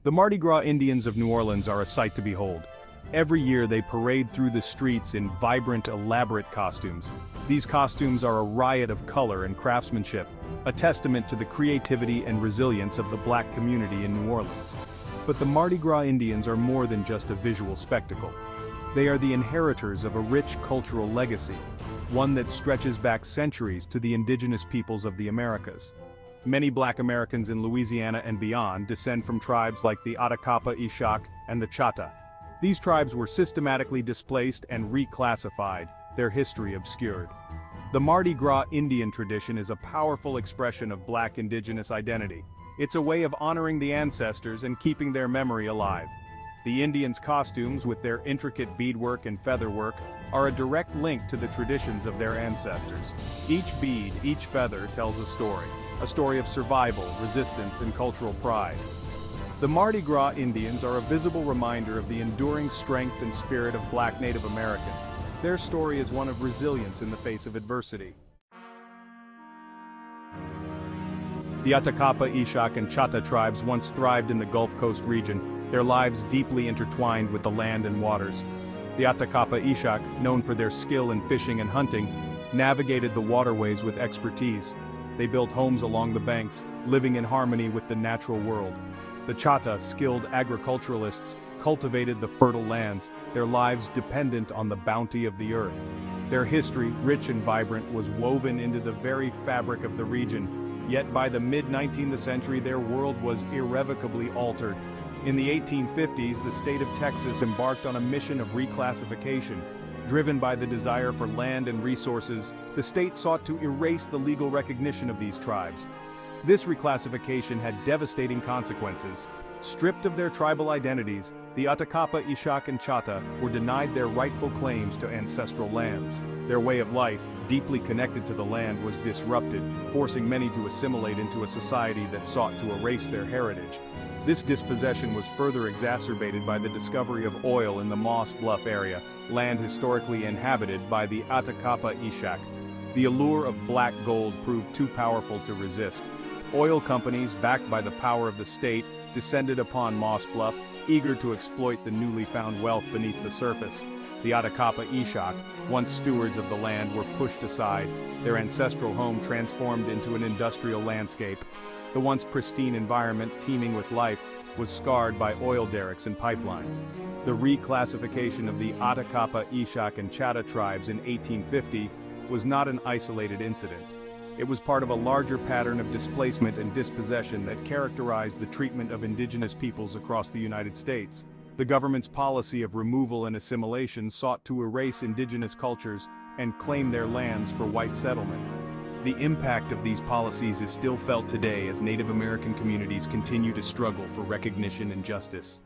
The Mardi Gras Indians of New Orleans are a sight to behold. Every year they parade through the streets in vibrant, elaborate costumes. These costumes are a riot of color and craftsmanship, a testament to the creativity and resilience of the black community in New Orleans. But the Mardi Gras Indians are more than just a visual spectacle. They are the inheritors of a rich cultural legacy, one that stretches back centuries to the indigenous peoples of the Americas. Many black Americans in Louisiana and beyond descend from tribes like the Attakapas, Ishak, and the Chata. These tribes were systematically displaced and reclassified, their history obscured. The Mardi Gras Indian tradition is a powerful expression of black indigenous identity. It's a way of honoring the ancestors and keeping their memory alive. The Indians' costumes, with their intricate beadwork and featherwork, are a direct link to the traditions of their ancestors. Each bead, each feather tells a story of survival, resistance, and cultural pride. The Mardi Gras Indians are a visible reminder of the enduring strength and spirit of black Native Americans. Their story is one of resilience in the face of adversity. The Attakapas, Ishak, and Chata tribes once thrived in the Gulf Coast region, their lives deeply intertwined with the land and waters. The Attakapas, Ishak, known for their skill in fishing and hunting, navigated the waterways with expertise. They built homes along the banks, living in harmony with the natural world. The Chata, skilled agriculturalists, cultivated the fertile lands, their lives dependent on the bounty of the earth. Their history, rich and vibrant, was woven into the very fabric of the region, yet by the mid-19th century their world was irrevocably altered. In the 1850s, the state of Texas embarked on a mission of reclassification. Driven by the desire for land and resources, the state sought to erase the legal recognition of these tribes. This reclassification had devastating consequences. Stripped of their tribal identities, the Attakapas, Ishak, and Chata were denied their rightful claims to ancestral lands. Their way of life, deeply connected to the land, was disrupted, forcing many to assimilate into a society that sought to erase their heritage. This dispossession was further exacerbated by the discovery of oil in the Moss Bluff area, land historically inhabited by the Attakapas, Ishak. The allure of black gold proved too powerful to resist. Oil companies, backed by the power of the state, descended upon Moss Bluff, eager to exploit the newly found wealth beneath the surface. The Attakapas, Ishak, once stewards of the land, were pushed aside, their ancestral home transformed into an industrial landscape. The once pristine environment, teeming with life, was scarred by oil derricks and pipelines. The reclassification of the Attakapas, Ishak, and Chata tribes in 1850 was not an isolated incident. It was part of a larger pattern of displacement and dispossession that characterized the treatment of indigenous peoples across the United States. The government's policy of removal and assimilation sought to erase indigenous cultures and claim their lands for white settlement. The impact of these policies is still felt today as Native American communities continue to struggle for recognition and justice.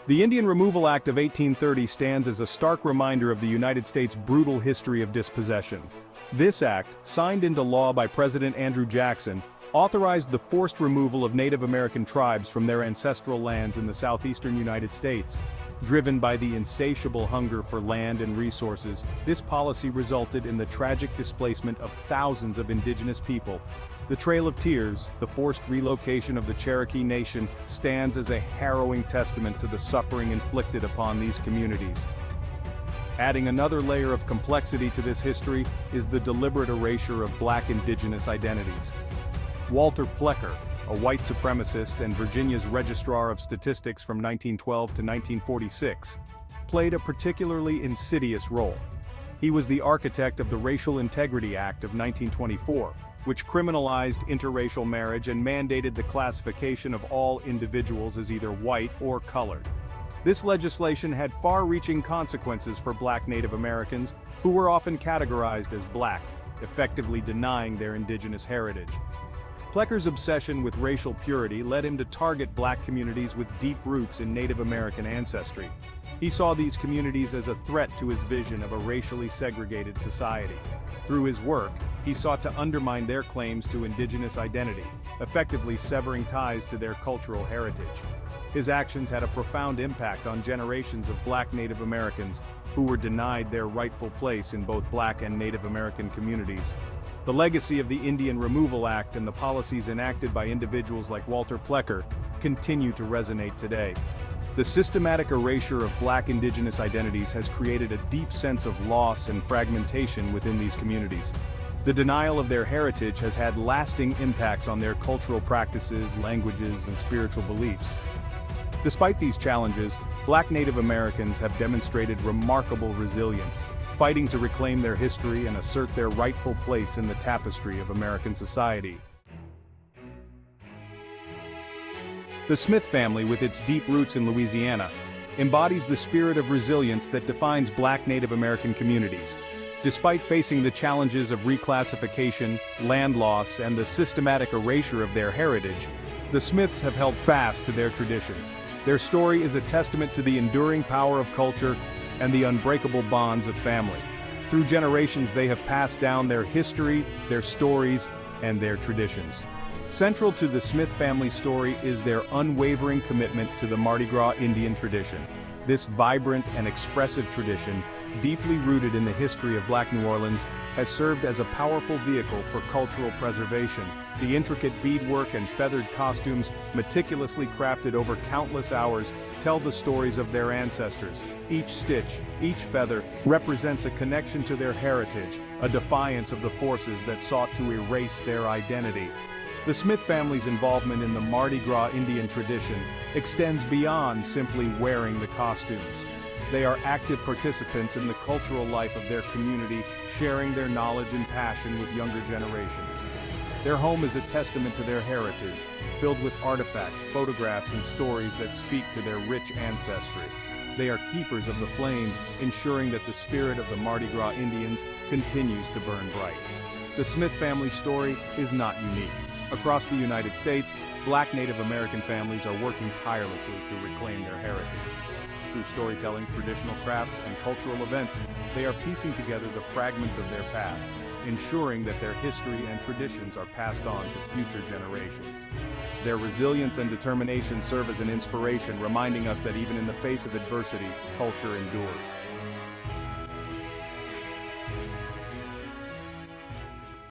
The Indian Removal Act of 1830 stands as a stark reminder of the United States' brutal history of dispossession. This act, signed into law by President Andrew Jackson, authorized the forced removal of Native American tribes from their ancestral lands in the southeastern United States. Driven by the insatiable hunger for land and resources, this policy resulted in the tragic displacement of thousands of indigenous people. The Trail of Tears, the forced relocation of the Cherokee Nation, stands as a harrowing testament to the suffering inflicted upon these communities. Adding another layer of complexity to this history is the deliberate erasure of black indigenous identities. Walter Plecker, a white supremacist and Virginia's Registrar of Statistics from 1912 to 1946, played a particularly insidious role. He was the architect of the Racial Integrity Act of 1924, which criminalized interracial marriage and mandated the classification of all individuals as either white or colored. This legislation had far-reaching consequences for black Native Americans, who were often categorized as black, effectively denying their indigenous heritage. Plecker's obsession with racial purity led him to target black communities with deep roots in Native American ancestry. He saw these communities as a threat to his vision of a racially segregated society. Through his work, he sought to undermine their claims to indigenous identity, effectively severing ties to their cultural heritage. His actions had a profound impact on generations of black Native Americans who were denied their rightful place in both black and Native American communities. The legacy of the Indian Removal Act and the policies enacted by individuals like Walter Plecker continue to resonate today. The systematic erasure of Black indigenous identities has created a deep sense of loss and fragmentation within these communities. The denial of their heritage has had lasting impacts on their cultural practices, languages, and spiritual beliefs. Despite these challenges, Black Native Americans have demonstrated remarkable resilience, fighting to reclaim their history and assert their rightful place in the tapestry of American society. The Smith family, with its deep roots in Louisiana, embodies the spirit of resilience that defines Black Native American communities. Despite facing the challenges of reclassification, land loss, and the systematic erasure of their heritage, the Smiths have held fast to their traditions. Their story is a testament to the enduring power of culture and the unbreakable bonds of family. Through generations, they have passed down their history, their stories, and their traditions. Central to the Smith family story is their unwavering commitment to the Mardi Gras Indian tradition. This vibrant and expressive tradition, deeply rooted in the history of Black New Orleans, has served as a powerful vehicle for cultural preservation. The intricate beadwork and feathered costumes, meticulously crafted over countless hours, tell the stories of their ancestors. Each stitch, each feather, represents a connection to their heritage, a defiance of the forces that sought to erase their identity. The Smith family's involvement in the Mardi Gras Indian tradition extends beyond simply wearing the costumes. They are active participants in the cultural life of their community, sharing their knowledge and passion with younger generations. Their home is a testament to their heritage, filled with artifacts, photographs, and stories that speak to their rich ancestry. They are keepers of the flame, ensuring that the spirit of the Mardi Gras Indians continues to burn bright. The Smith family story is not unique. Across the United States, Black Native American families are working tirelessly to reclaim their heritage. Through storytelling, traditional crafts, and cultural events, they are piecing together the fragments of their past, ensuring that their history and traditions are passed on to future generations. Their resilience and determination serve as an inspiration, reminding us that even in the face of adversity, culture endures.